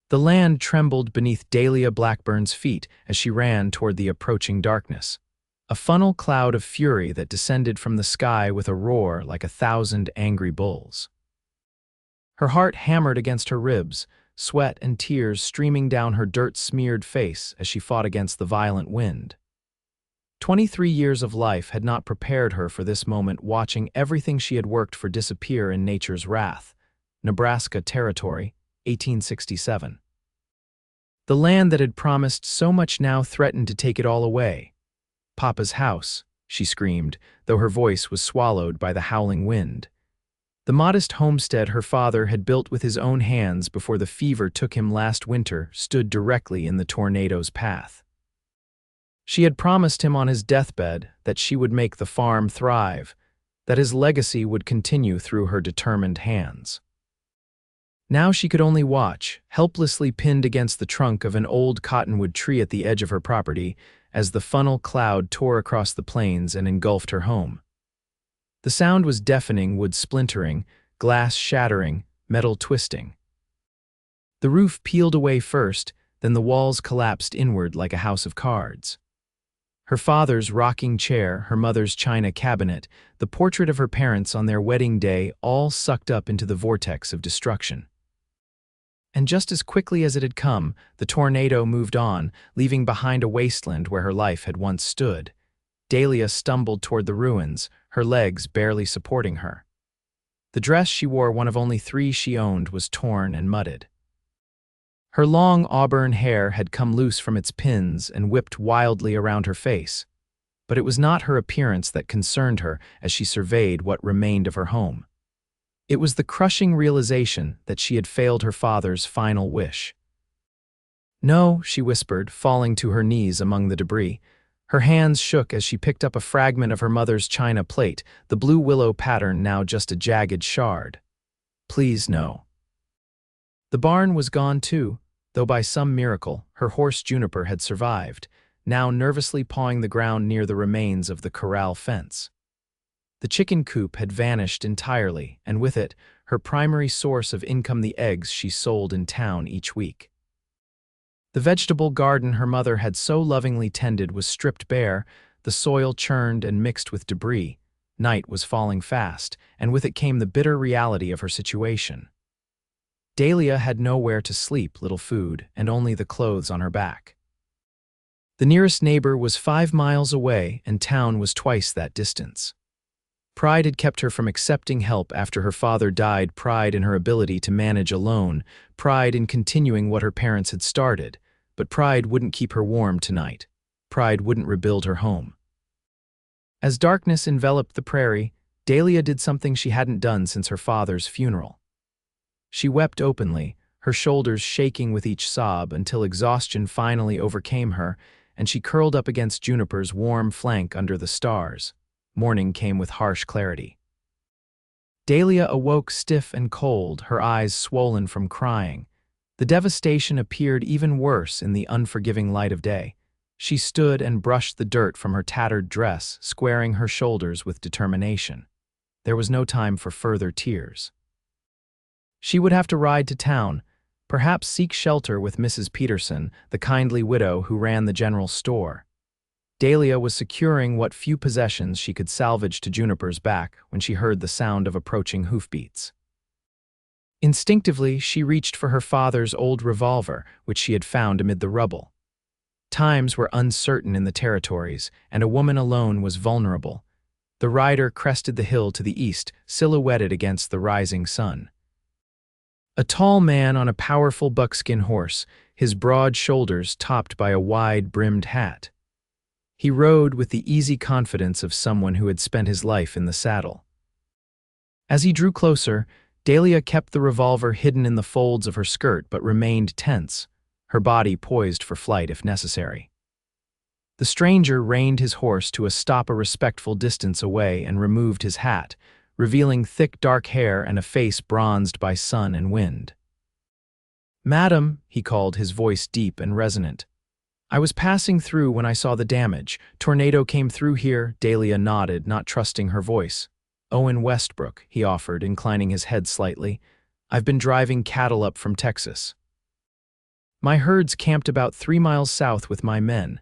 The land trembled beneath Dahlia Blackburn's feet as she ran toward the approaching darkness, a funnel cloud of fury that descended from the sky with a roar like 1,000 angry bulls. Her heart hammered against her ribs, sweat and tears streaming down her dirt-smeared face as she fought against the violent wind. 23 years of life had not prepared her for this moment, watching everything she had worked for disappear in nature's wrath. Nebraska Territory, 1867. The land that had promised so much now threatened to take it all away. "Papa's house," she screamed, though her voice was swallowed by the howling wind. The modest homestead her father had built with his own hands before the fever took him last winter stood directly in the tornado's path. She had promised him on his deathbed that she would make the farm thrive, that his legacy would continue through her determined hands. Now she could only watch, helplessly pinned against the trunk of an old cottonwood tree at the edge of her property, as the funnel cloud tore across the plains and engulfed her home. The sound was deafening, wood splintering, glass shattering, metal twisting. The roof peeled away first, then the walls collapsed inward like a house of cards. Her father's rocking chair, her mother's china cabinet, the portrait of her parents on their wedding day, all sucked up into the vortex of destruction. And just as quickly as it had come, the tornado moved on, leaving behind a wasteland where her life had once stood. Dahlia stumbled toward the ruins, her legs barely supporting her. The dress she wore, one of only 3 she owned, was torn and mudded. Her long auburn hair had come loose from its pins and whipped wildly around her face. But it was not her appearance that concerned her as she surveyed what remained of her home. It was the crushing realization that she had failed her father's final wish. "No," she whispered, falling to her knees among the debris. Her hands shook as she picked up a fragment of her mother's china plate, the blue willow pattern now just a jagged shard. "Please, no." The barn was gone too, though by some miracle her horse Juniper had survived, now nervously pawing the ground near the remains of the corral fence. The chicken coop had vanished entirely, and with it, her primary source of income, the eggs she sold in town each week. The vegetable garden her mother had so lovingly tended was stripped bare, the soil churned and mixed with debris. Night was falling fast, and with it came the bitter reality of her situation. Dahlia had nowhere to sleep, little food, and only the clothes on her back. The nearest neighbor was 5 miles away, and town was twice that distance. Pride had kept her from accepting help after her father died, pride in her ability to manage alone, pride in continuing what her parents had started, but pride wouldn't keep her warm tonight. Pride wouldn't rebuild her home. As darkness enveloped the prairie, Dahlia did something she hadn't done since her father's funeral. She wept openly, her shoulders shaking with each sob until exhaustion finally overcame her, and she curled up against Juniper's warm flank under the stars. Morning came with harsh clarity. Dahlia awoke stiff and cold, her eyes swollen from crying. The devastation appeared even worse in the unforgiving light of day. She stood and brushed the dirt from her tattered dress, squaring her shoulders with determination. There was no time for further tears. She would have to ride to town, perhaps seek shelter with Mrs. Peterson, the kindly widow who ran the general store. Dahlia was securing what few possessions she could salvage to Juniper's back when she heard the sound of approaching hoofbeats. Instinctively, she reached for her father's old revolver, which she had found amid the rubble. Times were uncertain in the territories, and a woman alone was vulnerable. The rider crested the hill to the east, silhouetted against the rising sun. A tall man on a powerful buckskin horse, his broad shoulders topped by a wide-brimmed hat. He rode with the easy confidence of someone who had spent his life in the saddle. As he drew closer, Dahlia kept the revolver hidden in the folds of her skirt but remained tense, her body poised for flight if necessary. The stranger reined his horse to a stop a respectful distance away and removed his hat, revealing thick dark hair and a face bronzed by sun and wind. "Madam," he called, his voice deep and resonant. "I was passing through when I saw the damage. Tornado came through here." Dahlia nodded, not trusting her voice. "Owen Westbrook," he offered, inclining his head slightly. "I've been driving cattle up from Texas." My herds camped about 3 miles south with my men.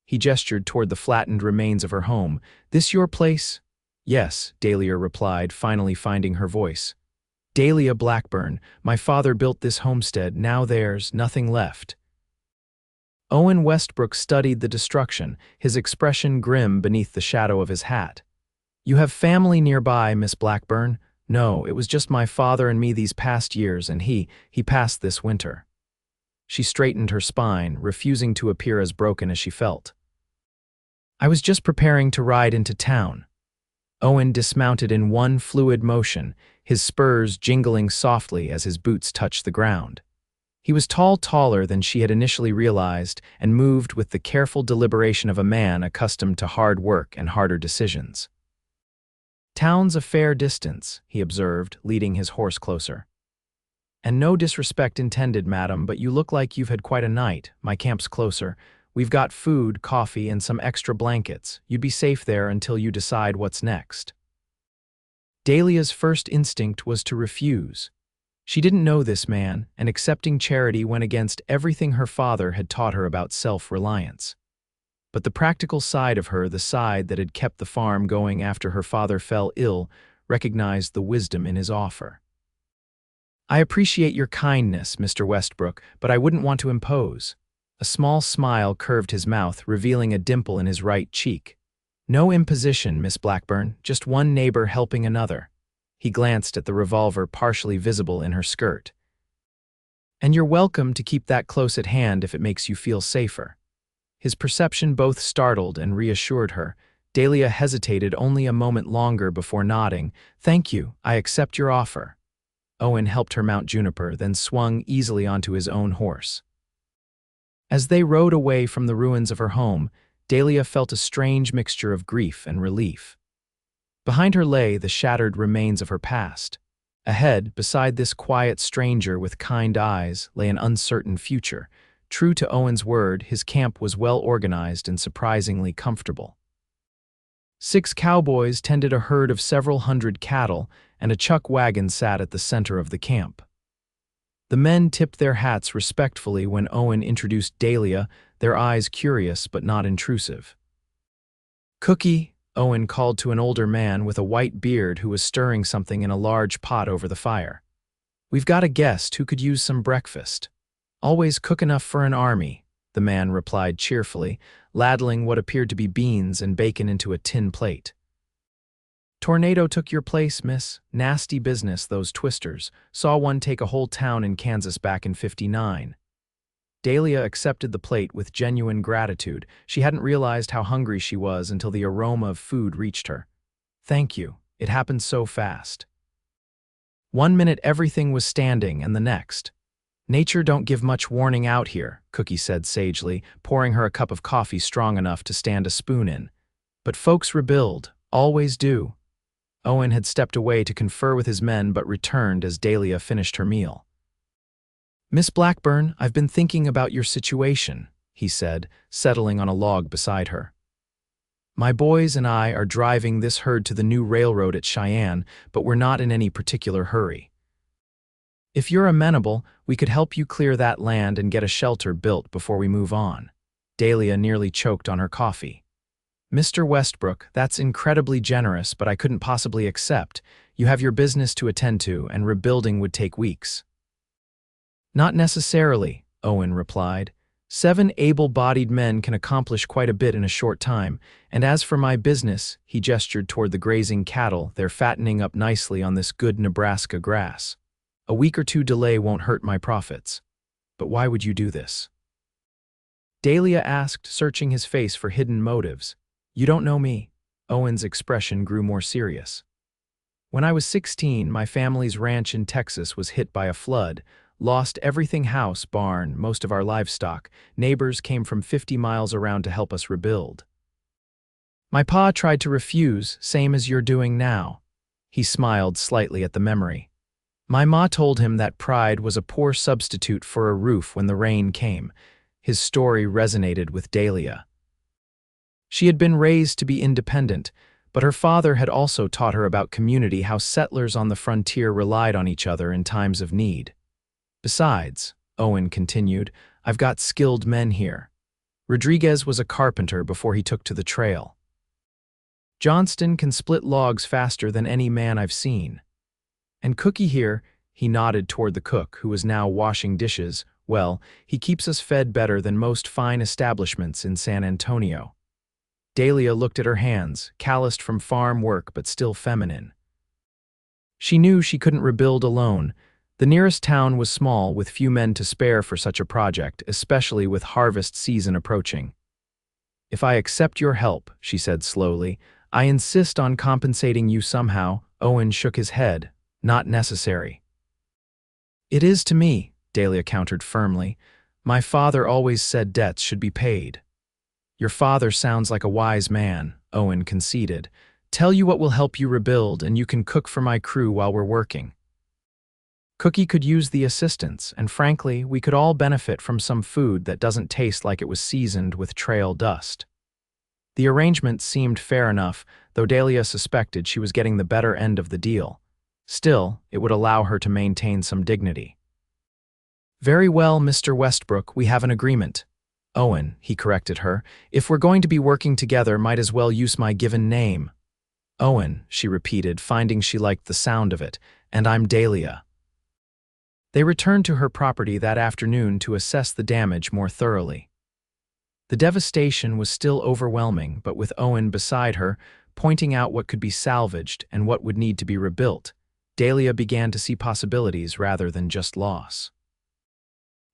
He gestured toward the flattened remains of her home. This your place? Yes, Dahlia replied, finally finding her voice. Dahlia Blackburn, my father built this homestead, now there's nothing left. Owen Westbrook studied the destruction, his expression grim beneath the shadow of his hat. You have family nearby, Miss Blackburn? No, it was just my father and me these past years, and he passed this winter. She straightened her spine, refusing to appear as broken as she felt. I was just preparing to ride into town. Owen dismounted in one fluid motion, his spurs jingling softly as his boots touched the ground. He was taller than she had initially realized, and moved with the careful deliberation of a man accustomed to hard work and harder decisions. Town's a fair distance, he observed, leading his horse closer. And no disrespect intended, madam, but you look like you've had quite a night. My camp's closer. We've got food, coffee, and some extra blankets. You'd be safe there until you decide what's next. Dahlia's first instinct was to refuse. She didn't know this man, and accepting charity went against everything her father had taught her about self-reliance. But the practical side of her, the side that had kept the farm going after her father fell ill, recognized the wisdom in his offer. I appreciate your kindness, Mr. Westbrook, but I wouldn't want to impose. A small smile curved his mouth, revealing a dimple in his right cheek. No imposition, Miss Blackburn, just one neighbor helping another. He glanced at the revolver partially visible in her skirt. And you're welcome to keep that close at hand if it makes you feel safer. His perception both startled and reassured her. Dahlia hesitated only a moment longer before nodding. Thank you, I accept your offer. Owen helped her mount Juniper, then swung easily onto his own horse. As they rode away from the ruins of her home, Dahlia felt a strange mixture of grief and relief. Behind her lay the shattered remains of her past. Ahead, beside this quiet stranger with kind eyes, lay an uncertain future. True to Owen's word, his camp was well organized and surprisingly comfortable. 6 cowboys tended a herd of several hundred cattle, and a chuck wagon sat at the center of the camp. The men tipped their hats respectfully when Owen introduced Dahlia, their eyes curious but not intrusive. Cookie, Owen called to an older man with a white beard who was stirring something in a large pot over the fire. We've got a guest who could use some breakfast. Always cook enough for an army, the man replied cheerfully, ladling what appeared to be beans and bacon into a tin plate. Tornado took your place, miss. Nasty business, those twisters. Saw one take a whole town in Kansas back in '59. Dahlia accepted the plate with genuine gratitude. She hadn't realized how hungry she was until the aroma of food reached her. Thank you. It happened so fast. 1 minute everything was standing, and the next. Nature don't give much warning out here, Cookie said sagely, pouring her a cup of coffee strong enough to stand a spoon in. But folks rebuild, always do. Owen had stepped away to confer with his men but returned as Dahlia finished her meal. Miss Blackburn, I've been thinking about your situation, he said, settling on a log beside her. My boys and I are driving this herd to the new railroad at Cheyenne, but we're not in any particular hurry. If you're amenable, we could help you clear that land and get a shelter built before we move on. Dahlia nearly choked on her coffee. Mr. Westbrook, that's incredibly generous, but I couldn't possibly accept. You have your business to attend to, and rebuilding would take weeks. Not necessarily, Owen replied. 7 able-bodied men can accomplish quite a bit in a short time, and as for my business, he gestured toward the grazing cattle, they're fattening up nicely on this good Nebraska grass. A week or 2 delay won't hurt my profits. But why would you do this? Dahlia asked, searching his face for hidden motives. You don't know me. Owen's expression grew more serious. When I was 16, my family's ranch in Texas was hit by a flood, lost everything house, barn, most of our livestock. Neighbors came from 50 miles around to help us rebuild. My pa tried to refuse, same as you're doing now. He smiled slightly at the memory. My ma told him that pride was a poor substitute for a roof when the rain came. His story resonated with Dahlia. She had been raised to be independent, but her father had also taught her about community, how settlers on the frontier relied on each other in times of need. Besides, Owen continued. "I've got skilled men here." Rodriguez was a carpenter before he took to the trail. "Johnston can split logs faster than any man I've seen. And Cookie here," he nodded toward the cook, who was now washing dishes, "well, he keeps us fed better than most fine establishments in San Antonio." Dahlia looked at her hands, calloused from farm work but still feminine. She knew she couldn't rebuild alone. The nearest town was small, with few men to spare for such a project, especially with harvest season approaching. "If I accept your help," she said slowly, "I insist on compensating you somehow." Owen shook his head. "Not necessary." "It is to me," Dahlia countered firmly. "My father always said debts should be paid." "Your father sounds like a wise man," Owen conceded. "Tell you what will help you rebuild, and you can cook for my crew while we're working." Cookie could use the assistance, and frankly, we could all benefit from some food that doesn't taste like it was seasoned with trail dust. The arrangement seemed fair enough, though Dahlia suspected she was getting the better end of the deal. Still, it would allow her to maintain some dignity. "Very well, Mr. Westbrook, we have an agreement." "Owen," he corrected her. "If we're going to be working together, might as well use my given name." "Owen," she repeated, finding she liked the sound of it, "and I'm Dahlia." They returned to her property that afternoon to assess the damage more thoroughly. The devastation was still overwhelming, but with Owen beside her, pointing out what could be salvaged and what would need to be rebuilt, Dahlia began to see possibilities rather than just loss.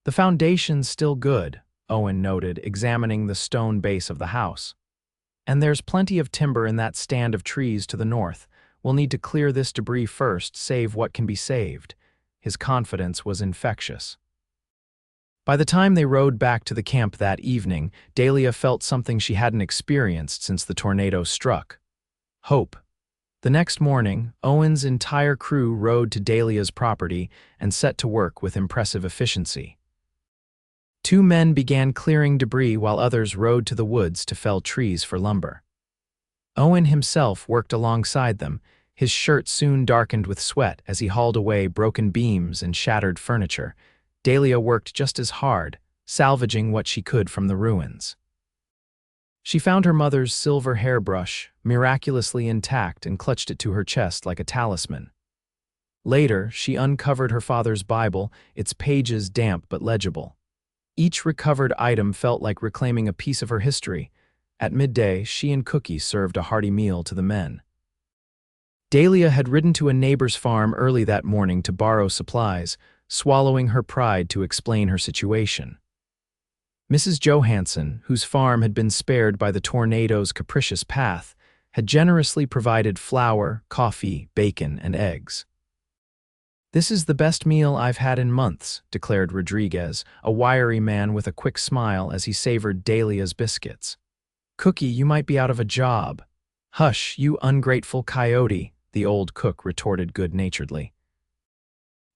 "The foundation's still good," Owen noted, examining the stone base of the house. "And there's plenty of timber in that stand of trees to the north. We'll need to clear this debris first, save what can be saved." His confidence was infectious. By the time they rode back to the camp that evening, Dahlia felt something she hadn't experienced since the tornado struck: hope. The next morning, Owen's entire crew rode to Dahlia's property and set to work with impressive efficiency. 2 men began clearing debris while others rode to the woods to fell trees for lumber. Owen himself worked alongside them. His shirt soon darkened with sweat as he hauled away broken beams and shattered furniture. Dahlia worked just as hard, salvaging what she could from the ruins. She found her mother's silver hairbrush, miraculously intact, and clutched it to her chest like a talisman. Later, she uncovered her father's Bible, its pages damp but legible. Each recovered item felt like reclaiming a piece of her history. At midday, she and Cookie served a hearty meal to the men. Dahlia had ridden to a neighbor's farm early that morning to borrow supplies, swallowing her pride to explain her situation. Mrs. Johansson, whose farm had been spared by the tornado's capricious path, had generously provided flour, coffee, bacon, and eggs. "This is the best meal I've had in months," declared Rodriguez, a wiry man with a quick smile as he savored Dahlia's biscuits. "Cookie, you might be out of a job." "Hush, you ungrateful coyote," the old cook retorted good-naturedly.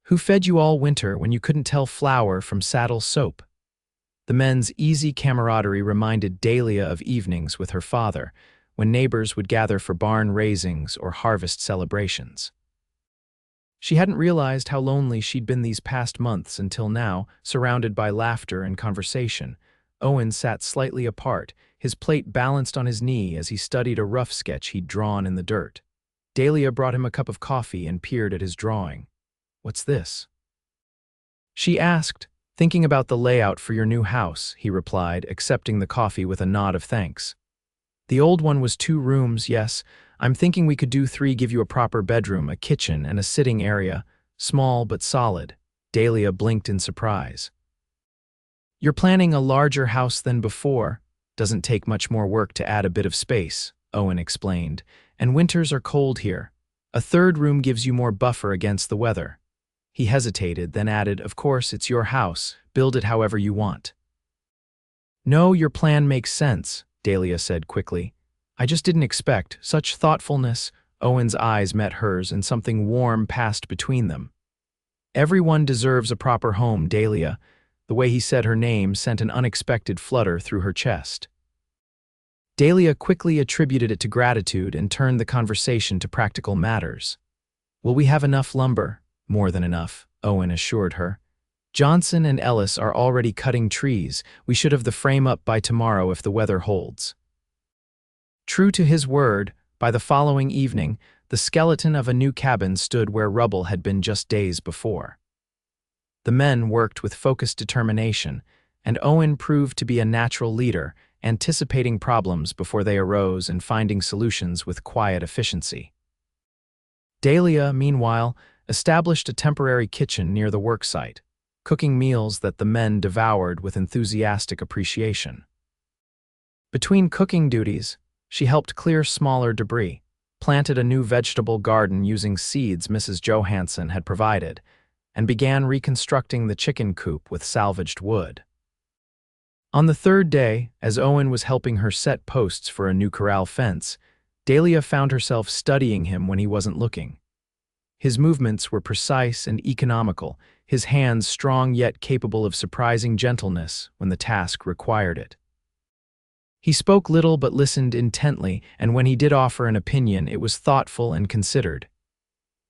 "Who fed you all winter when you couldn't tell flour from saddle soap?" The men's easy camaraderie reminded Dahlia of evenings with her father, when neighbors would gather for barn raisings or harvest celebrations. She hadn't realized how lonely she'd been these past months until now, surrounded by laughter and conversation. Owen sat slightly apart, his plate balanced on his knee as he studied a rough sketch he'd drawn in the dirt. Dahlia brought him a cup of coffee and peered at his drawing. "What's this?" she asked. "Thinking about the layout for your new house," he replied, accepting the coffee with a nod of thanks. "The old one was 2 rooms, yes. I'm thinking we could do 3, give you a proper bedroom, a kitchen, and a sitting area. Small but solid." Dahlia blinked in surprise. "You're planning a larger house than before. Doesn't take much more work to add a bit of space," Owen explained. "And winters are cold here. A 3rd room gives you more buffer against the weather." He hesitated, then added, "Of course, it's your house. Build it however you want." "No, your plan makes sense," Dahlia said quickly. "I just didn't expect such thoughtfulness." Owen's eyes met hers and something warm passed between them. "Everyone deserves a proper home, Dahlia." The way he said her name sent an unexpected flutter through her chest. Dahlia quickly attributed it to gratitude and turned the conversation to practical matters. "Will we have enough lumber?" "More than enough," Owen assured her. Johnson and Ellis are already cutting trees. We should have the frame up by tomorrow if the weather holds." True to his word, by the following evening, the skeleton of a new cabin stood where rubble had been just days before. The men worked with focused determination, and Owen proved to be a natural leader, anticipating problems before they arose and finding solutions with quiet efficiency. Dahlia, meanwhile, established a temporary kitchen near the worksite, cooking meals that the men devoured with enthusiastic appreciation. Between cooking duties, she helped clear smaller debris, planted a new vegetable garden using seeds Mrs. Johansson had provided, and began reconstructing the chicken coop with salvaged wood. On the third day, as Owen was helping her set posts for a new corral fence, Dahlia found herself studying him when he wasn't looking. His movements were precise and economical, his hands strong yet capable of surprising gentleness when the task required it. He spoke little but listened intently, and when he did offer an opinion, it was thoughtful and considered.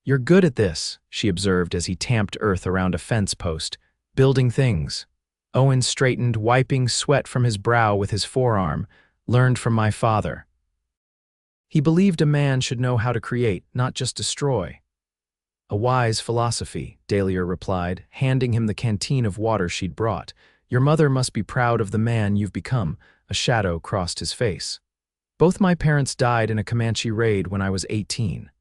"You're good at this," she observed as he tamped earth around a fence post, "building things." Owen straightened, wiping sweat from his brow with his forearm, "Learned from my father." He believed a man should know how to create, not just destroy. "A wise philosophy," Dahlia replied, handing him the canteen of water she'd brought. "Your mother must be proud of the man you've become." A shadow crossed his face. "Both my parents died in a Comanche raid when I was 18.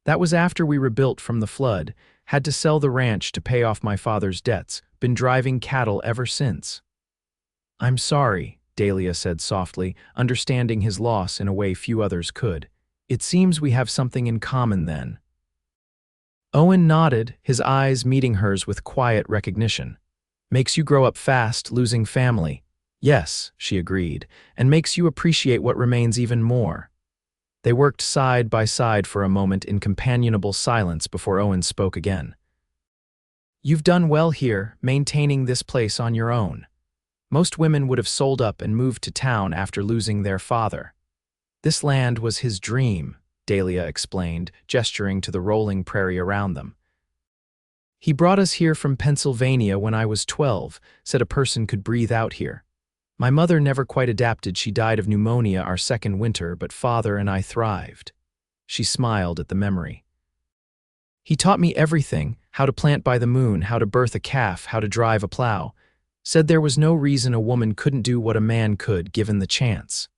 That was after we rebuilt from the flood, had to sell the ranch to pay off my father's debts, been driving cattle ever since." "I'm sorry," Dahlia said softly, understanding his loss in a way few others could. "It seems we have something in common then." Owen nodded, his eyes meeting hers with quiet recognition. "Makes you grow up fast, losing family." "Yes," she agreed, "and makes you appreciate what remains even more." They worked side by side for a moment in companionable silence before Owen spoke again. "You've done well here, maintaining this place on your own. Most women would have sold up and moved to town after losing their father. This land was his dream," Dahlia explained, gesturing to the rolling prairie around them. "He brought us here from Pennsylvania when I was 12, said a person could breathe out here. My mother never quite adapted, she died of pneumonia our second winter, but father and I thrived." She smiled at the memory. "He taught me everything, how to plant by the moon, how to birth a calf, how to drive a plow. Said there was no reason a woman couldn't do what a man could given the chance."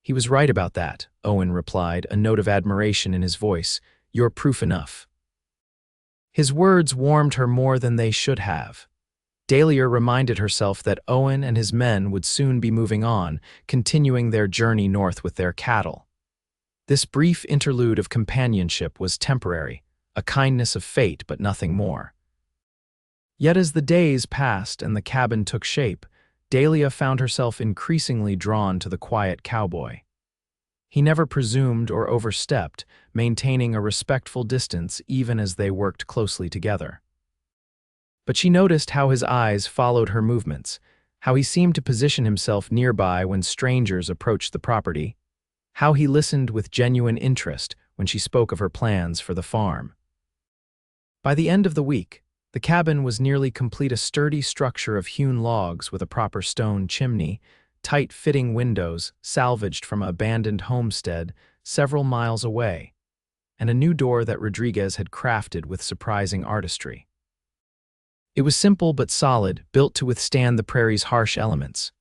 "He was right about that," Owen replied, a note of admiration in his voice. "You're proof enough." His words warmed her more than they should have. Dahlia reminded herself that Owen and his men would soon be moving on, continuing their journey north with their cattle. This brief interlude of companionship was temporary, a kindness of fate but nothing more. Yet as the days passed and the cabin took shape, Dahlia found herself increasingly drawn to the quiet cowboy. He never presumed or overstepped, maintaining a respectful distance even as they worked closely together. But she noticed how his eyes followed her movements, how he seemed to position himself nearby when strangers approached the property, how he listened with genuine interest when she spoke of her plans for the farm. By the end of the week, the cabin was nearly complete, a sturdy structure of hewn logs with a proper stone chimney, tight-fitting windows salvaged from an abandoned homestead several miles away, and a new door that Rodriguez had crafted with surprising artistry. It was simple but solid, built to withstand the prairie's harsh elements.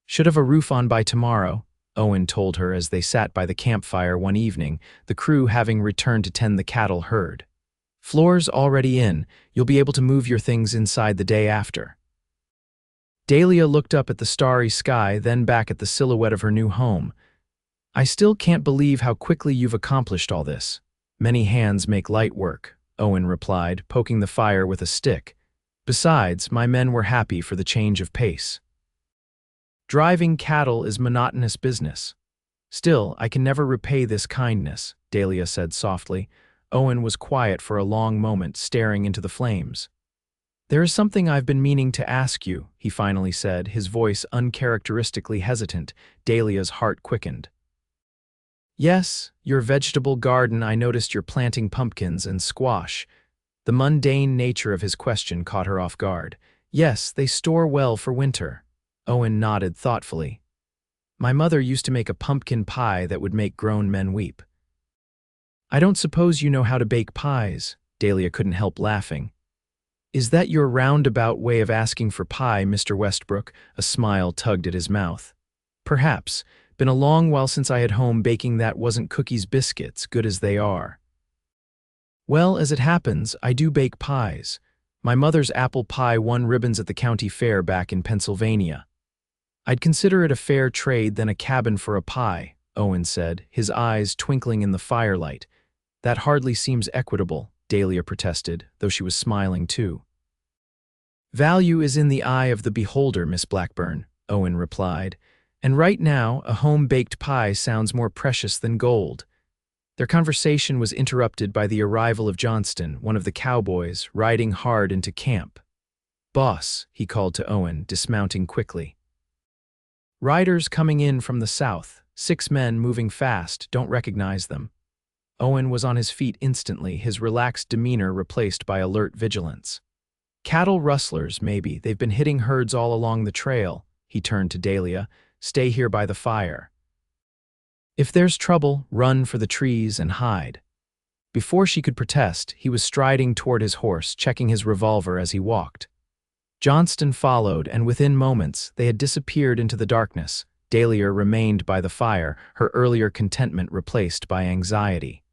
"Should have a roof on by tomorrow," Owen told her as they sat by the campfire one evening, the crew having returned to tend the cattle herd. "Floor's already in, you'll be able to move your things inside the day after." Dahlia looked up at the starry sky, then back at the silhouette of her new home. "I still can't believe how quickly you've accomplished all this." "Many hands make light work," Owen replied, poking the fire with a stick. "Besides, my men were happy for the change of pace. Driving cattle is monotonous business. Still, I can never repay this kindness," Dahlia said softly. Owen was quiet for a long moment, staring into the flames. "There is something I've been meaning to ask you," he finally said, his voice uncharacteristically hesitant. Dahlia's heart quickened. "Yes, your vegetable garden. I noticed you're planting pumpkins and squash. The mundane nature of his question caught her off guard. Yes, they store well for winter. Owen nodded thoughtfully. My mother used to make a pumpkin pie that would make grown men weep. I don't suppose you know how to bake pies, Dahlia couldn't help laughing. Is that your roundabout way of asking for pie, Mr. Westbrook? A smile tugged at his mouth. Perhaps. Been a long while since I had home baking that wasn't cookies biscuits, good as they are. Well, as it happens, I do bake pies. My mother's apple pie won ribbons at the county fair back in Pennsylvania. I'd consider it a fair trade than a cabin for a pie, Owen said, his eyes twinkling in the firelight. That hardly seems equitable, Dahlia protested, though she was smiling too. Value is in the eye of the beholder, Miss Blackburn, Owen replied, and right now a home-baked pie sounds more precious than gold. Their conversation was interrupted by the arrival of Johnston, one of the cowboys, riding hard into camp. Boss, he called to Owen, dismounting quickly. Riders coming in from the south, 6 men moving fast, don't recognize them. Owen was on his feet instantly, his relaxed demeanor replaced by alert vigilance. Cattle rustlers, maybe, they've been hitting herds all along the trail, he turned to Dahlia. Stay here by the fire. If there's trouble, run for the trees and hide. Before she could protest, he was striding toward his horse, checking his revolver as he walked. Johnston followed, and within moments, they had disappeared into the darkness. Dahlia remained by the fire, her earlier contentment replaced by anxiety.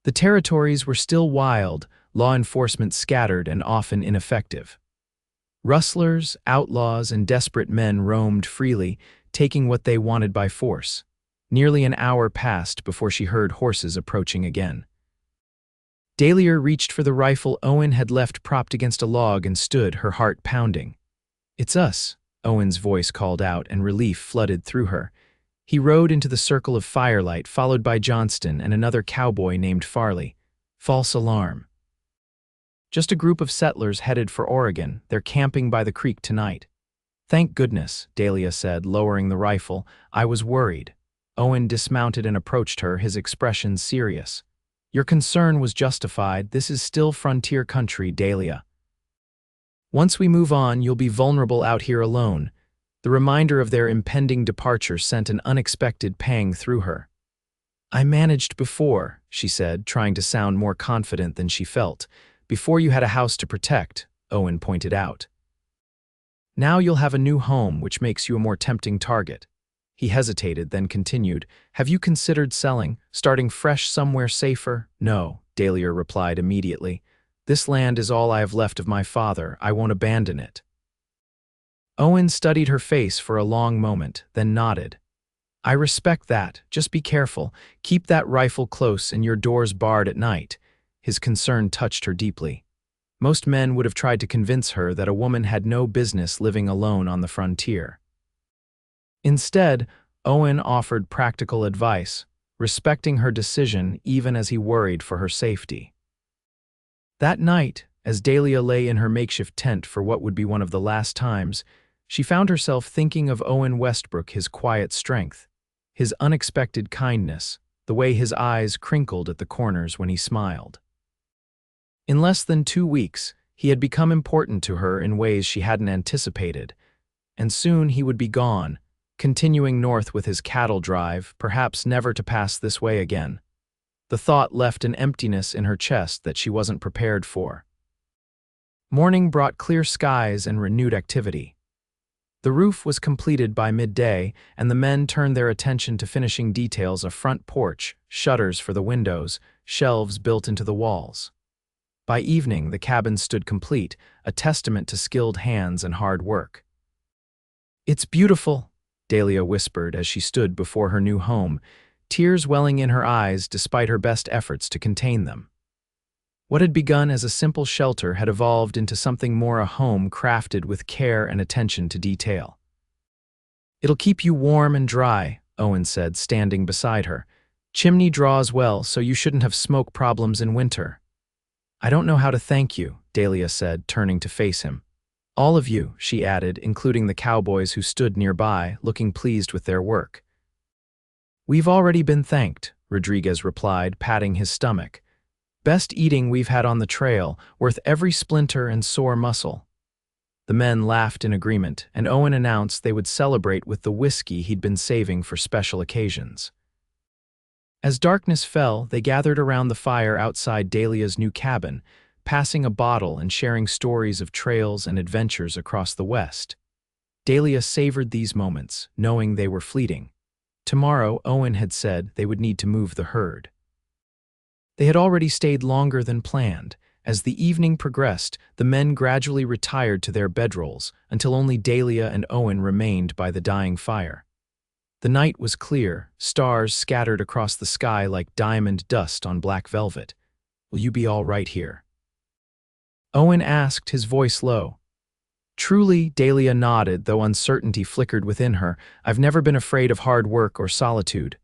The territories were still wild, law enforcement scattered and often ineffective. Rustlers, outlaws, and desperate men roamed freely, taking what they wanted by force. Nearly an hour passed before she heard horses approaching again. Dahlia reached for the rifle Owen had left propped against a log and stood, her heart pounding. It's us, Owen's voice called out, and relief flooded through her. He rode into the circle of firelight, followed by Johnston and another cowboy named Farley. False alarm. Just a group of settlers headed for Oregon. They're camping by the creek tonight. Thank goodness, Dahlia said, lowering the rifle. I was worried. Owen dismounted and approached her, his expression serious. Your concern was justified. This is still frontier country, Dahlia. Once we move on, you'll be vulnerable out here alone. The reminder of their impending departure sent an unexpected pang through her. I managed before, she said, trying to sound more confident than she felt. Before you had a house to protect, Owen pointed out. Now you'll have a new home, which makes you a more tempting target. He hesitated, then continued, Have you considered selling, starting fresh somewhere safer? No, Dahlia replied immediately. This land is all I have left of my father. I won't abandon it. Owen studied her face for a long moment, then nodded. I respect that. Just be careful. Keep that rifle close and your doors barred at night. His concern touched her deeply. Most men would have tried to convince her that a woman had no business living alone on the frontier. Instead, Owen offered practical advice, respecting her decision even as he worried for her safety. That night, as Dahlia lay in her makeshift tent for what would be one of the last times, she found herself thinking of Owen Westbrook, his quiet strength, his unexpected kindness, the way his eyes crinkled at the corners when he smiled. In less than 2 weeks, he had become important to her in ways she hadn't anticipated, and soon he would be gone, continuing north with his cattle drive, perhaps never to pass this way again. The thought left an emptiness in her chest that she wasn't prepared for. Morning brought clear skies and renewed activity. The roof was completed by midday, and the men turned their attention to finishing details: a front porch, shutters for the windows, shelves built into the walls. By evening, the cabin stood complete, a testament to skilled hands and hard work. It's beautiful, Dahlia whispered as she stood before her new home, tears welling in her eyes despite her best efforts to contain them. What had begun as a simple shelter had evolved into something more, a home crafted with care and attention to detail. It'll keep you warm and dry, Owen said, standing beside her. Chimney draws well, so you shouldn't have smoke problems in winter. I don't know how to thank you, Dahlia said, turning to face him. All of you, she added, including the cowboys who stood nearby, looking pleased with their work. We've already been thanked, Rodriguez replied, patting his stomach. Best eating we've had on the trail, worth every splinter and sore muscle." The men laughed in agreement, and Owen announced they would celebrate with the whiskey he'd been saving for special occasions. As darkness fell, they gathered around the fire outside Dahlia's new cabin, passing a bottle and sharing stories of trails and adventures across the West. Dahlia savored these moments, knowing they were fleeting. Tomorrow, Owen had said, they would need to move the herd. They had already stayed longer than planned. As the evening progressed, the men gradually retired to their bedrolls until only Dahlia and Owen remained by the dying fire. The night was clear, stars scattered across the sky like diamond dust on black velvet. "Will you be all right here?" Owen asked, his voice low. "Truly," Dahlia nodded, though uncertainty flickered within her. "I've never been afraid of hard work or solitude."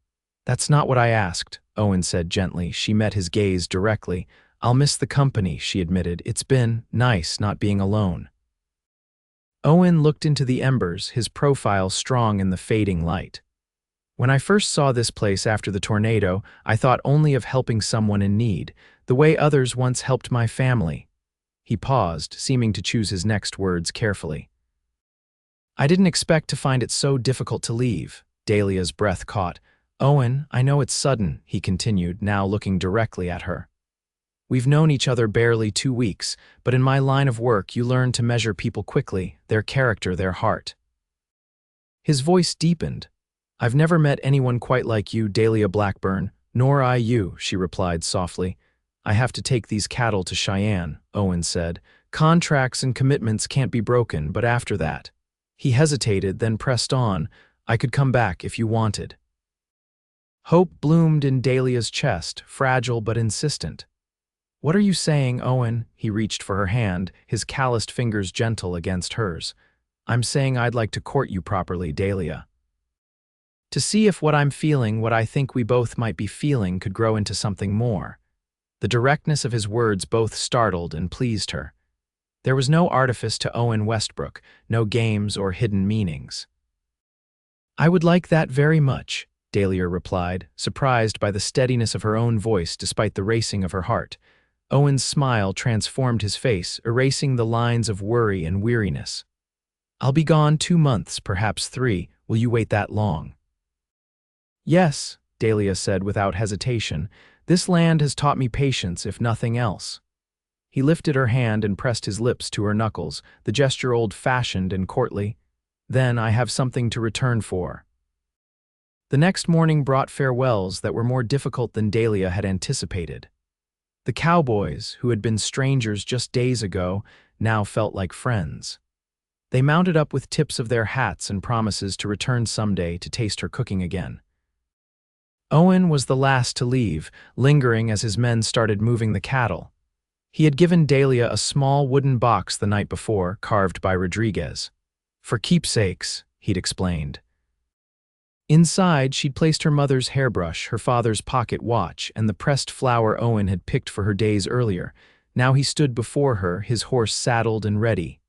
"That's not what I asked," Owen said gently. She met his gaze directly. "I'll miss the company," she admitted. "It's been nice not being alone." Owen looked into the embers, his profile strong in the fading light. "When I first saw this place after the tornado, I thought only of helping someone in need, the way others once helped my family." He paused, seeming to choose his next words carefully. "I didn't expect to find it so difficult to leave." Dahlia's breath caught. "Owen, I know it's sudden," he continued, now looking directly at her. "We've known each other barely 2 weeks, but in my line of work you learn to measure people quickly, their character, their heart." His voice deepened. "I've never met anyone quite like you, Dahlia Blackburn, nor I you," she replied softly. "I have to take these cattle to Cheyenne," Owen said. "Contracts and commitments can't be broken, but after that." He hesitated, then pressed on. "I could come back if you wanted." Hope bloomed in Dahlia's chest, fragile but insistent. "What are you saying, Owen?" He reached for her hand, his calloused fingers gentle against hers. "I'm saying I'd like to court you properly, Dahlia. To see if what I'm feeling, what I think we both might be feeling, could grow into something more." The directness of his words both startled and pleased her. There was no artifice to Owen Westbrook, no games or hidden meanings. "I would like that very much," Dahlia replied, surprised by the steadiness of her own voice despite the racing of her heart. Owen's smile transformed his face, erasing the lines of worry and weariness. "I'll be gone 2 months, perhaps 3. Will you wait that long?" "Yes," Dahlia said without hesitation. "This land has taught me patience, if nothing else." He lifted her hand and pressed his lips to her knuckles, the gesture old-fashioned and courtly. "Then I have something to return for." The next morning brought farewells that were more difficult than Dahlia had anticipated. The Cowboys, who had been strangers just days ago, now felt like friends. They mounted up with tips of their hats and promises to return someday to taste her cooking again. Owen was the last to leave, lingering as his men started moving the cattle. He had given Dahlia a small wooden box the night before, carved by Rodriguez. "For keepsakes," he'd explained. Inside, she'd placed her mother's hairbrush, her father's pocket watch, and the pressed flower Owen had picked for her days earlier. Now he stood before her, his horse saddled and ready.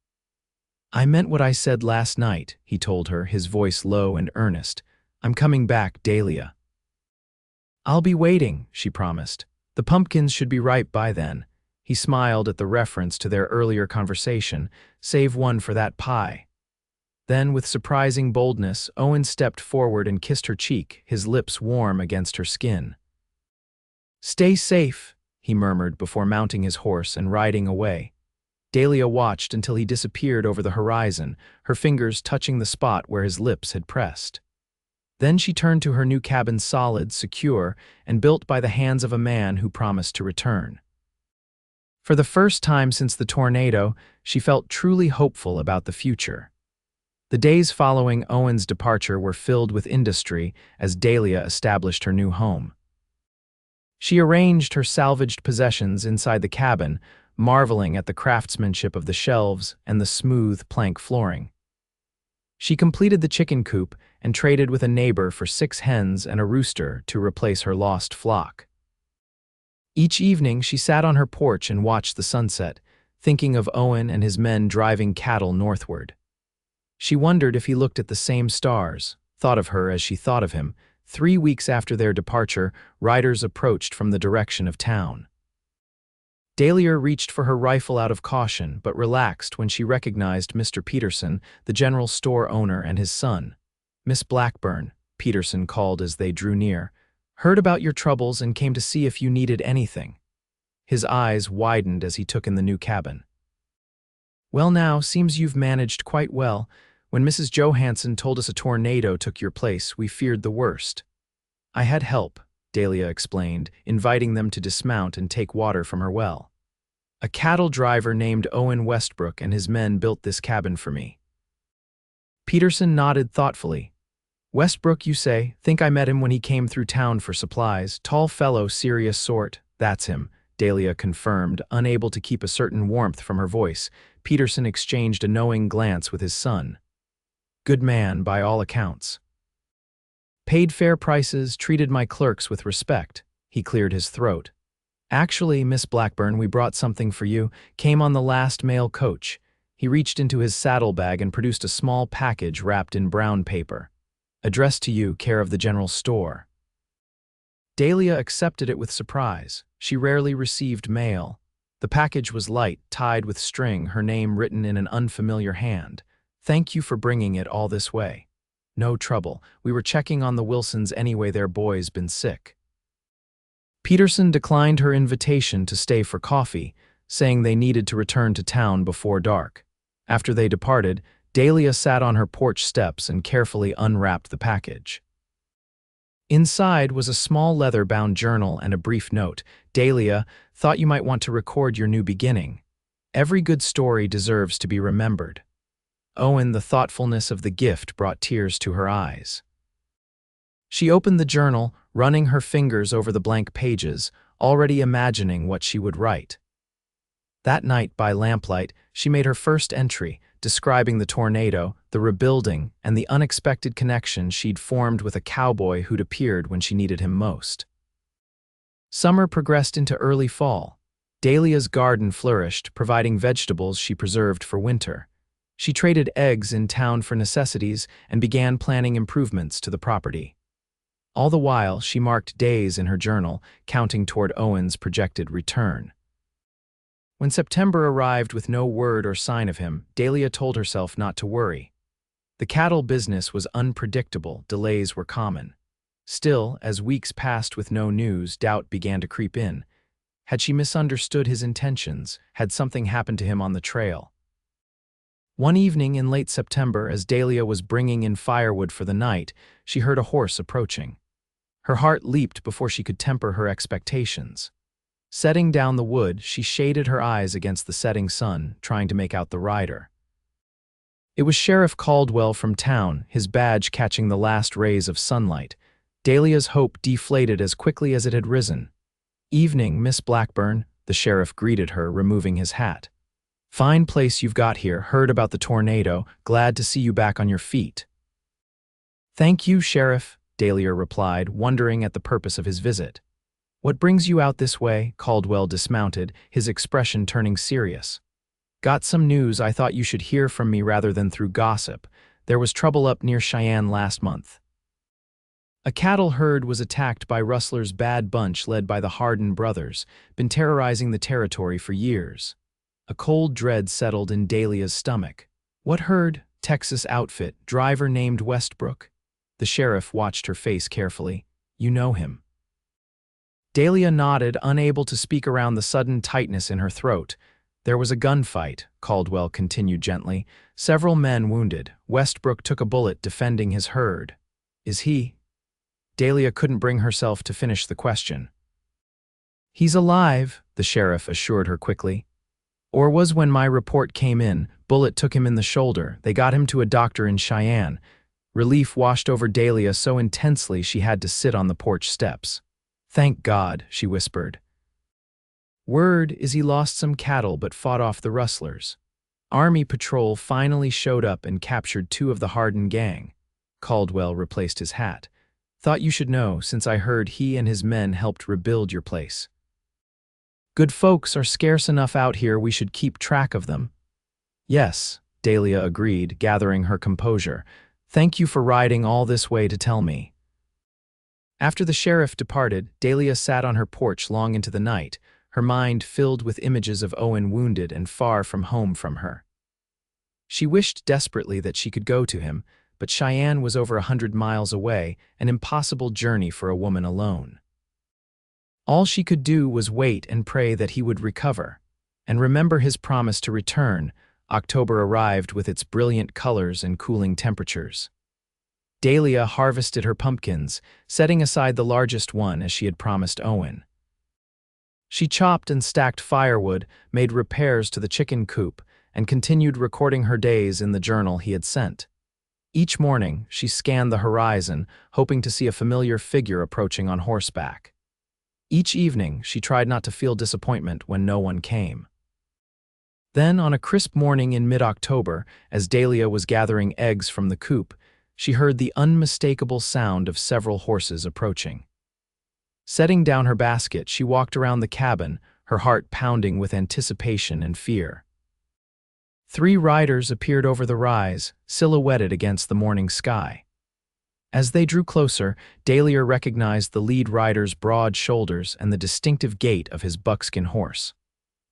"I meant what I said last night," he told her, his voice low and earnest. "I'm coming back, Dahlia." "I'll be waiting," she promised. "The pumpkins should be ripe by then." He smiled at the reference to their earlier conversation. "Save one for that pie." Then, with surprising boldness, Owen stepped forward and kissed her cheek, his lips warm against her skin. "Stay safe," he murmured before mounting his horse and riding away. Dahlia watched until he disappeared over the horizon, her fingers touching the spot where his lips had pressed. Then she turned to her new cabin, solid, secure, and built by the hands of a man who promised to return. For the first time since the tornado, she felt truly hopeful about the future. The days following Owen's departure were filled with industry as Dahlia established her new home. She arranged her salvaged possessions inside the cabin, marveling at the craftsmanship of the shelves and the smooth plank flooring. She completed the chicken coop and traded with a neighbor for 6 hens and a rooster to replace her lost flock. Each evening, she sat on her porch and watched the sunset, thinking of Owen and his men driving cattle northward. She wondered if he looked at the same stars, thought of her as she thought of him. 3 weeks after their departure, riders approached from the direction of town. Dahlia reached for her rifle out of caution, but relaxed when she recognized Mr. Peterson, the general store owner, and his son. "Miss Blackburn," Peterson called as they drew near, "heard about your troubles and came to see if you needed anything." His eyes widened as he took in the new cabin. "Well now, seems you've managed quite well. When Mrs. Johansson told us a tornado took your place, we feared the worst." "I had help," Dahlia explained, inviting them to dismount and take water from her well. "A cattle driver named Owen Westbrook and his men built this cabin for me." Peterson nodded thoughtfully. "Westbrook, you say? Think I met him when he came through town for supplies. Tall fellow, serious sort." "That's him," Dahlia confirmed, unable to keep a certain warmth from her voice. Peterson exchanged a knowing glance with his son. "Good man, by all accounts. Paid fair prices, treated my clerks with respect." He cleared his throat. "Actually, Miss Blackburn, we brought something for you. Came on the last mail coach." He reached into his saddlebag and produced a small package wrapped in brown paper. "Addressed to you, care of the general store." Dahlia accepted it with surprise. She rarely received mail. The package was light, tied with string, her name written in an unfamiliar hand. "Thank you for bringing it all this way." "No trouble. We were checking on the Wilsons anyway, their boy's been sick." Peterson declined her invitation to stay for coffee, saying they needed to return to town before dark. After they departed, Dahlia sat on her porch steps and carefully unwrapped the package. Inside was a small leather-bound journal and a brief note. "Dahlia, thought you might want to record your new beginning. Every good story deserves to be remembered." Owen, the thoughtfulness of the gift brought tears to her eyes. She opened the journal, running her fingers over the blank pages, already imagining what she would write. That night, by lamplight, she made her first entry, describing the tornado, the rebuilding, and the unexpected connection she'd formed with a cowboy who'd appeared when she needed him most. Summer progressed into early fall. Dahlia's garden flourished, providing vegetables she preserved for winter. She traded eggs in town for necessities and began planning improvements to the property. All the while, she marked days in her journal, counting toward Owen's projected return. When September arrived with no word or sign of him, Dahlia told herself not to worry. The cattle business was unpredictable, delays were common. Still, as weeks passed with no news, doubt began to creep in. Had she misunderstood his intentions? Had something happened to him on the trail? One evening in late September, as Dahlia was bringing in firewood for the night, she heard a horse approaching. Her heart leaped before she could temper her expectations. Setting down the wood, she shaded her eyes against the setting sun, trying to make out the rider. It was Sheriff Caldwell from town, his badge catching the last rays of sunlight. Dahlia's hope deflated as quickly as it had risen. "Evening, Miss Blackburn," the sheriff greeted her, removing his hat. "Fine place you've got here, heard about the tornado, glad to see you back on your feet." "Thank you, Sheriff," Dahlia replied, wondering at the purpose of his visit. "What brings you out this way?" Caldwell dismounted, his expression turning serious. "Got some news I thought you should hear from me rather than through gossip. There was trouble up near Cheyenne last month. A cattle herd was attacked by rustlers' bad bunch led by the Hardin brothers, been terrorizing the territory for years." A cold dread settled in Dahlia's stomach. "What herd?" "Texas outfit, driver named Westbrook." The sheriff watched her face carefully. "You know him?" Dahlia nodded, unable to speak around the sudden tightness in her throat. "There was a gunfight," Caldwell continued gently. "Several men wounded. Westbrook took a bullet defending his herd." "Is he?" Dahlia couldn't bring herself to finish the question. "He's alive," the sheriff assured her quickly. "Or was when my report came in. Bullet took him in the shoulder. They got him to a doctor in Cheyenne." Relief washed over Dahlia so intensely she had to sit on the porch steps. "Thank God," she whispered. "Word is he lost some cattle but fought off the rustlers. Army patrol finally showed up and captured 2 of the Hardin gang." Caldwell replaced his hat. "Thought you should know, since I heard he and his men helped rebuild your place. Good folks are scarce enough out here, we should keep track of them." "Yes," Dahlia agreed, gathering her composure. "Thank you for riding all this way to tell me." After the sheriff departed, Dahlia sat on her porch long into the night, her mind filled with images of Owen wounded and far from home from her. She wished desperately that she could go to him, but Cheyenne was over 100 miles away, an impossible journey for a woman alone. All she could do was wait and pray that he would recover, and remember his promise to return. October arrived with its brilliant colors and cooling temperatures. Dahlia harvested her pumpkins, setting aside the largest one as she had promised Owen. She chopped and stacked firewood, made repairs to the chicken coop, and continued recording her days in the journal he had sent. Each morning, she scanned the horizon, hoping to see a familiar figure approaching on horseback. Each evening, she tried not to feel disappointment when no one came. Then, on a crisp morning in mid-October, as Dahlia was gathering eggs from the coop, she heard the unmistakable sound of several horses approaching. Setting down her basket, she walked around the cabin, her heart pounding with anticipation and fear. 3 riders appeared over the rise, silhouetted against the morning sky. As they drew closer, Dahlia recognized the lead rider's broad shoulders and the distinctive gait of his buckskin horse.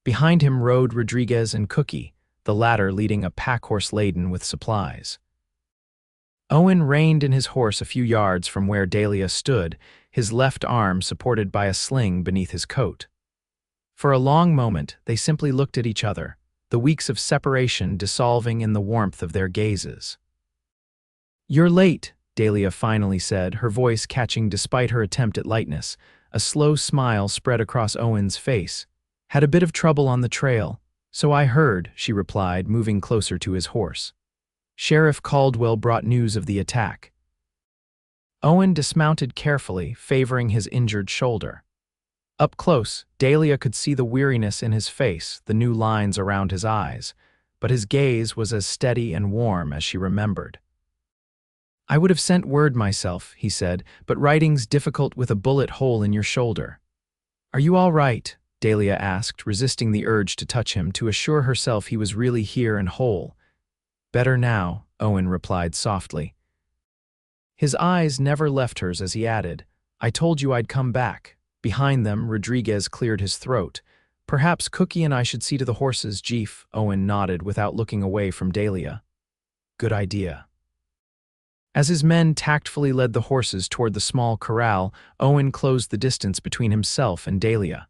Behind him rode Rodriguez and Cookie, the latter leading a pack-horse laden with supplies. Owen reined in his horse a few yards from where Dahlia stood, his left arm supported by a sling beneath his coat. For a long moment, they simply looked at each other, the weeks of separation dissolving in the warmth of their gazes. "You're late," Dahlia finally said, her voice catching despite her attempt at lightness. A slow smile spread across Owen's face. "Had a bit of trouble on the trail, so I heard," she replied, moving closer to his horse. "Sheriff Caldwell brought news of the attack." Owen dismounted carefully, favoring his injured shoulder. Up close, Dahlia could see the weariness in his face, the new lines around his eyes, but his gaze was as steady and warm as she remembered. "I would have sent word myself," he said, "but writing's difficult with a bullet hole in your shoulder." "Are you all right?" Dahlia asked, resisting the urge to touch him to assure herself he was really here and whole. "Better now," Owen replied softly. His eyes never left hers as he added, "I told you I'd come back." Behind them, Rodriguez cleared his throat. "Perhaps Cookie and I should see to the horses, Jeef," Owen nodded without looking away from Dahlia. "Good idea." As his men tactfully led the horses toward the small corral, Owen closed the distance between himself and Dahlia.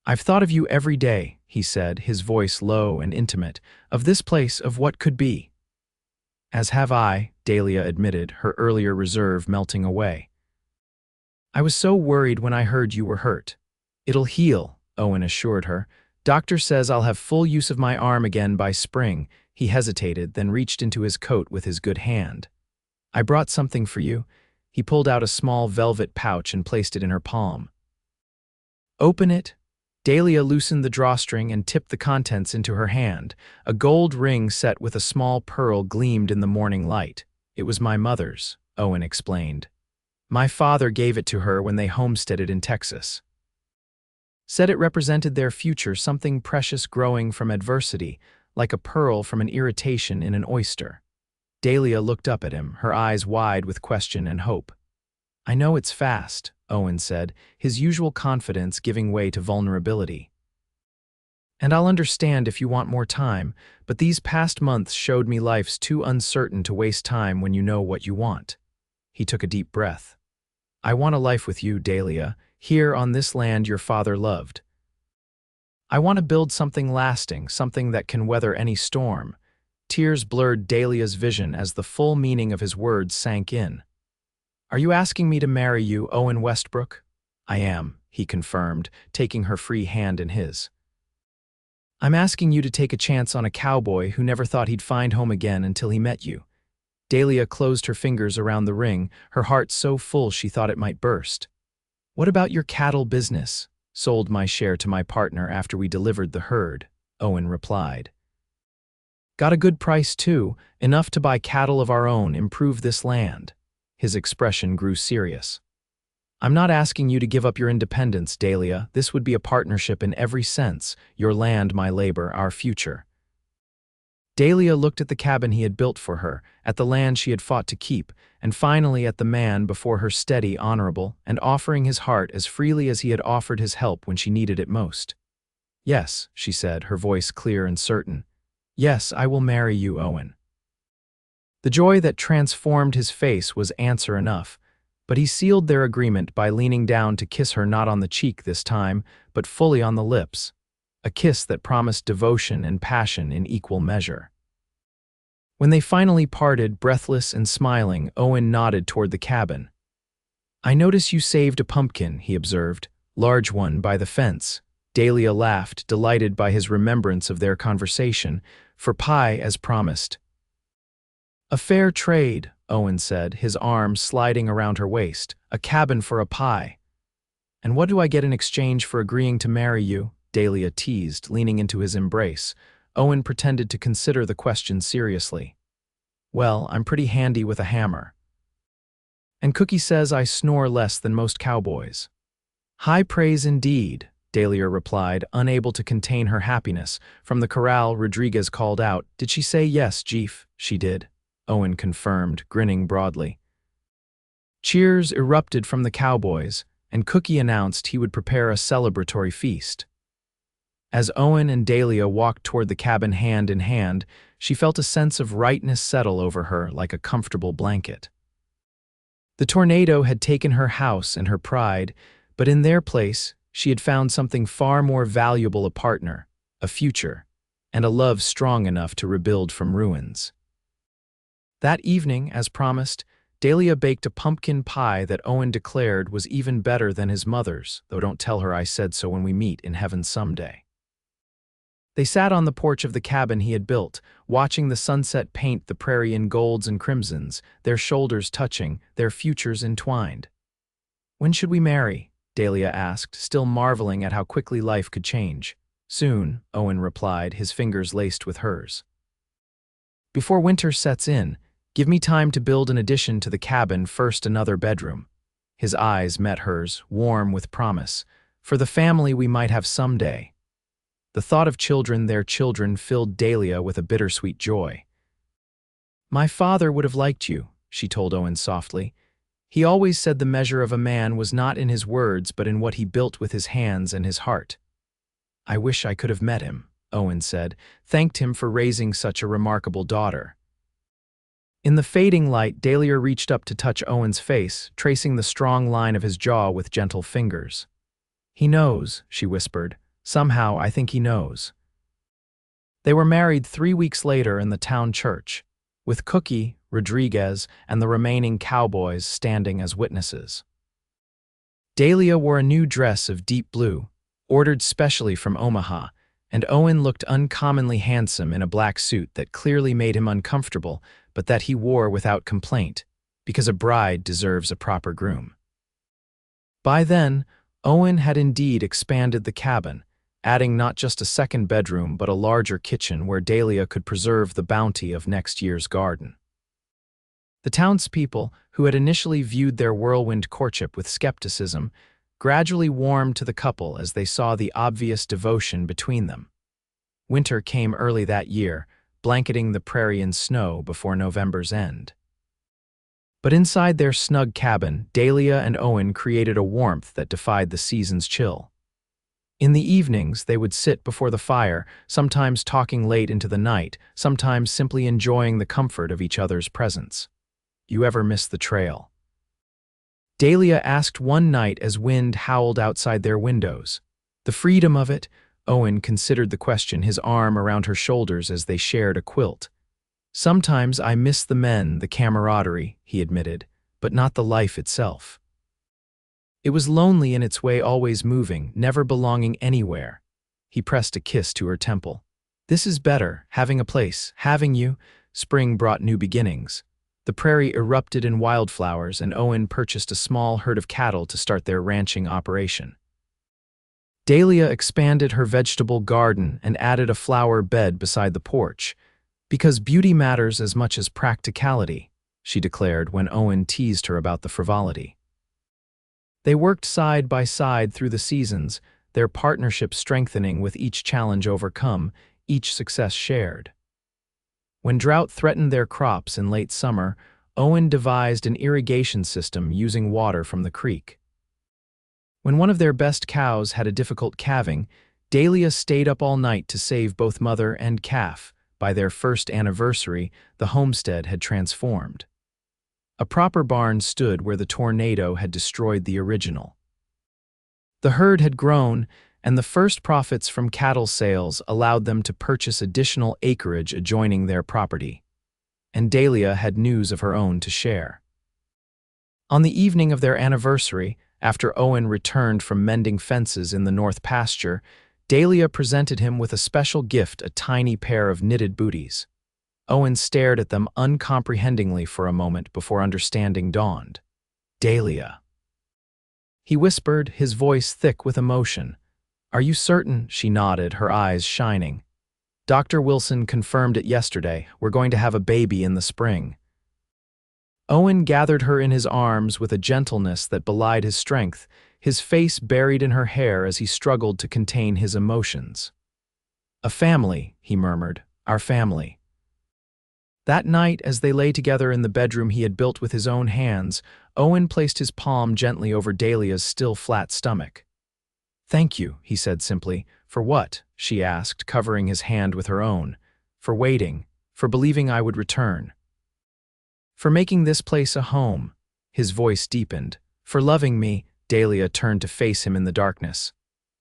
"I've thought of you every day," he said, his voice low and intimate, "of this place, of what could be." "As have I," Dahlia admitted, her earlier reserve melting away. "I was so worried when I heard you were hurt." "It'll heal," Owen assured her. "Doctor says I'll have full use of my arm again by spring." He hesitated, then reached into his coat with his good hand. "I brought something for you." He pulled out a small velvet pouch and placed it in her palm. "Open it." Dahlia loosened the drawstring and tipped the contents into her hand. A gold ring set with a small pearl gleamed in the morning light. "It was my mother's," Owen explained. "My father gave it to her when they homesteaded in Texas. Said it represented their future, something precious growing from adversity, like a pearl from an irritation in an oyster." Dahlia looked up at him, her eyes wide with question and hope. "I know it's fast," Owen said, his usual confidence giving way to vulnerability. "And I'll understand if you want more time, but these past months showed me life's too uncertain to waste time when you know what you want." He took a deep breath. "I want a life with you, Dahlia, here on this land your father loved. I want to build something lasting, something that can weather any storm." Tears blurred Dahlia's vision as the full meaning of his words sank in. "Are you asking me to marry you, Owen Westbrook?" "I am," he confirmed, taking her free hand in his. "I'm asking you to take a chance on a cowboy who never thought he'd find home again until he met you." Dahlia closed her fingers around the ring, her heart so full she thought it might burst. "What about your cattle business?" "Sold my share to my partner after we delivered the herd," Owen replied. "Got a good price too, enough to buy cattle of our own, improve this land." His expression grew serious. "I'm not asking you to give up your independence, Dahlia. This would be a partnership in every sense, your land, my labor, our future." Dahlia looked at the cabin he had built for her, at the land she had fought to keep, and finally at the man before her, steady, honorable, and offering his heart as freely as he had offered his help when she needed it most. "Yes," she said, her voice clear and certain. "Yes, I will marry you, Owen." The joy that transformed his face was answer enough, but he sealed their agreement by leaning down to kiss her, not on the cheek this time, but fully on the lips, a kiss that promised devotion and passion in equal measure. When they finally parted, breathless and smiling, Owen nodded toward the cabin. "I notice you saved a pumpkin," he observed, "large one by the fence." Dahlia laughed, delighted by his remembrance of their conversation, "for pie as promised." "A fair trade," Owen said, his arm sliding around her waist. "A cabin for a pie." "And what do I get in exchange for agreeing to marry you?" Dahlia teased, leaning into his embrace. Owen pretended to consider the question seriously. "Well, I'm pretty handy with a hammer. And Cookie says I snore less than most cowboys." "High praise indeed," Dahlia replied, unable to contain her happiness. From the corral, Rodriguez called out, "Did she say yes, Jeef?" "She did," Owen confirmed, grinning broadly. Cheers erupted from the cowboys, and Cookie announced he would prepare a celebratory feast. As Owen and Dahlia walked toward the cabin hand in hand, she felt a sense of rightness settle over her like a comfortable blanket. The tornado had taken her house and her pride, but in their place, she had found something far more valuable: a partner, a future, and a love strong enough to rebuild from ruins. That evening, as promised, Dahlia baked a pumpkin pie that Owen declared was even better than his mother's, though don't tell her I said so when we meet in heaven someday. They sat on the porch of the cabin he had built, watching the sunset paint the prairie in golds and crimsons, their shoulders touching, their futures entwined. "When should we marry?" Dahlia asked, still marveling at how quickly life could change. "Soon," Owen replied, his fingers laced with hers. "Before winter sets in, give me time to build an addition to the cabin, first another bedroom." His eyes met hers, warm with promise. "For the family we might have someday." The thought of children, their children, filled Dahlia with a bittersweet joy. "My father would have liked you," she told Owen softly. "He always said the measure of a man was not in his words but in what he built with his hands and his heart." "I wish I could have met him," Owen said, thanked him for raising such a remarkable daughter. In the fading light, Dahlia reached up to touch Owen's face, tracing the strong line of his jaw with gentle fingers. "He knows," she whispered. "Somehow, I think he knows." They were married 3 weeks later in the town church, with Cookie, Rodriguez, and the remaining cowboys standing as witnesses. Dahlia wore a new dress of deep blue, ordered specially from Omaha, and Owen looked uncommonly handsome in a black suit that clearly made him uncomfortable, but that he wore without complaint, because a bride deserves a proper groom. By then, Owen had indeed expanded the cabin, adding not just a second bedroom but a larger kitchen where Dahlia could preserve the bounty of next year's garden. The townspeople, who had initially viewed their whirlwind courtship with skepticism, gradually warmed to the couple as they saw the obvious devotion between them. Winter came early that year, blanketing the prairie in snow before November's end. But inside their snug cabin, Dahlia and Owen created a warmth that defied the season's chill. In the evenings, they would sit before the fire, sometimes talking late into the night, sometimes simply enjoying the comfort of each other's presence. "You ever miss the trail?" Dahlia asked one night as wind howled outside their windows. The freedom of it? Owen considered the question, his arm around her shoulders as they shared a quilt. "Sometimes I miss the men, the camaraderie," he admitted, "but not the life itself." It was lonely in its way, always moving, never belonging anywhere. He pressed a kiss to her temple. "This is better, having a place, having you." Spring brought new beginnings. The prairie erupted in wildflowers, and Owen purchased a small herd of cattle to start their ranching operation. Dahlia expanded her vegetable garden and added a flower bed beside the porch. "Because beauty matters as much as practicality," she declared when Owen teased her about the frivolity. They worked side by side through the seasons, their partnership strengthening with each challenge overcome, each success shared. When drought threatened their crops in late summer, Owen devised an irrigation system using water from the creek. When one of their best cows had a difficult calving, Dahlia stayed up all night to save both mother and calf. By their first anniversary, the homestead had transformed. A proper barn stood where the tornado had destroyed the original. The herd had grown, and the first profits from cattle sales allowed them to purchase additional acreage adjoining their property. And Dahlia had news of her own to share. On the evening of their anniversary, after Owen returned from mending fences in the north pasture, Dahlia presented him with a special gift, a tiny pair of knitted booties. Owen stared at them uncomprehendingly for a moment before understanding dawned. "Dahlia," he whispered, his voice thick with emotion. "Are you certain?" She nodded, her eyes shining. "Dr. Wilson confirmed it yesterday. We're going to have a baby in the spring." Owen gathered her in his arms with a gentleness that belied his strength, his face buried in her hair as he struggled to contain his emotions. "A family," he murmured, "our family." That night, as they lay together in the bedroom he had built with his own hands, Owen placed his palm gently over Dahlia's still flat stomach. "Thank you," he said simply. "For what?" she asked, covering his hand with her own. "For waiting, for believing I would return. For making this place a home." His voice deepened. "For loving me." Dahlia turned to face him in the darkness.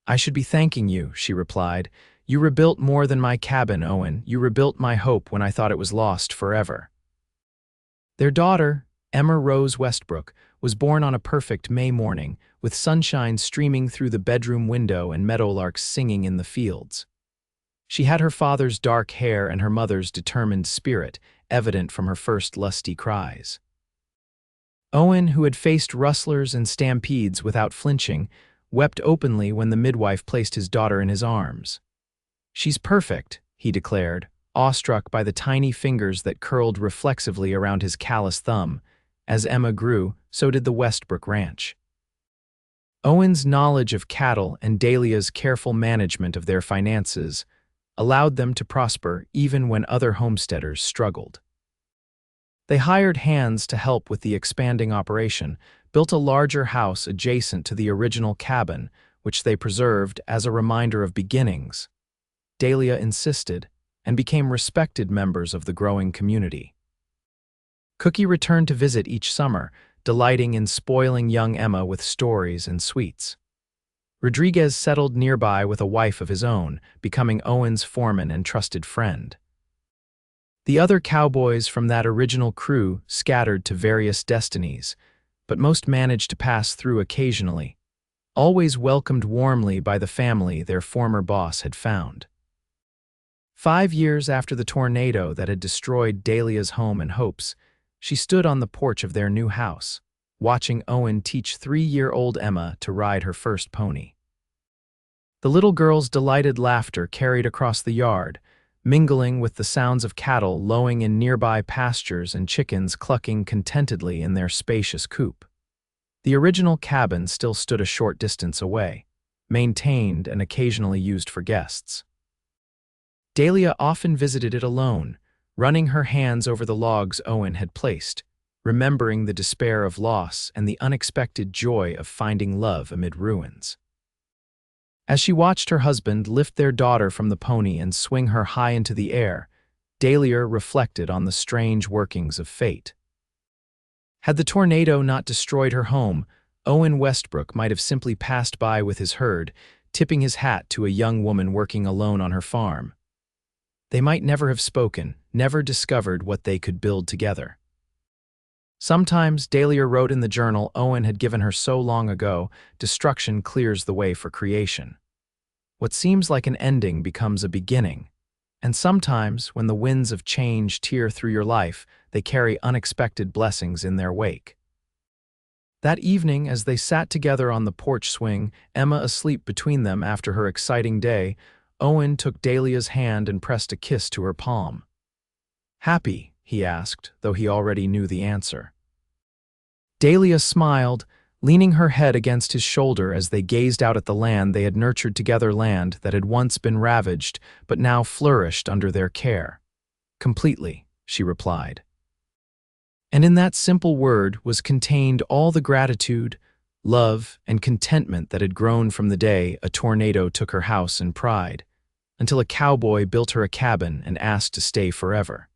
"I should be thanking you," she replied. "You rebuilt more than my cabin, Owen. You rebuilt my hope when I thought it was lost forever." Their daughter, Emma Rose Westbrook, was born on a perfect May morning, with sunshine streaming through the bedroom window and meadowlarks singing in the fields. She had her father's dark hair and her mother's determined spirit, evident from her first lusty cries. Owen, who had faced rustlers and stampedes without flinching, wept openly when the midwife placed his daughter in his arms. "She's perfect," he declared, awestruck by the tiny fingers that curled reflexively around his callous thumb. As Emma grew, so did the Westbrook ranch. Owen's knowledge of cattle and Dahlia's careful management of their finances allowed them to prosper even when other homesteaders struggled. They hired hands to help with the expanding operation, built a larger house adjacent to the original cabin, which they preserved as a reminder of beginnings. Dahlia insisted, and became respected members of the growing community. Cookie returned to visit each summer, delighting in spoiling young Emma with stories and sweets. Rodriguez settled nearby with a wife of his own, becoming Owen's foreman and trusted friend. The other cowboys from that original crew scattered to various destinies, but most managed to pass through occasionally, always welcomed warmly by the family their former boss had found. 5 years after the tornado that had destroyed Dahlia's home and hopes, she stood on the porch of their new house, watching Owen teach 3-year-old Emma to ride her first pony. The little girl's delighted laughter carried across the yard, mingling with the sounds of cattle lowing in nearby pastures and chickens clucking contentedly in their spacious coop. The original cabin still stood a short distance away, maintained and occasionally used for guests. Dahlia often visited it alone, running her hands over the logs Owen had placed, remembering the despair of loss and the unexpected joy of finding love amid ruins. As she watched her husband lift their daughter from the pony and swing her high into the air, Dahlia reflected on the strange workings of fate. Had the tornado not destroyed her home, Owen Westbrook might have simply passed by with his herd, tipping his hat to a young woman working alone on her farm. They might never have spoken, never discovered what they could build together. Sometimes, Dahlia wrote in the journal Owen had given her so long ago, destruction clears the way for creation. What seems like an ending becomes a beginning. And sometimes, when the winds of change tear through your life, they carry unexpected blessings in their wake. That evening, as they sat together on the porch swing, Emma asleep between them after her exciting day, Owen took Dahlia's hand and pressed a kiss to her palm. "Happy?" he asked, though he already knew the answer. Dahlia smiled, leaning her head against his shoulder as they gazed out at the land they had nurtured together, land that had once been ravaged but now flourished under their care. Completely, she replied. And in that simple word was contained all the gratitude, love, and contentment that had grown from the day a tornado took her house and pride, until a cowboy built her a cabin and asked to stay forever.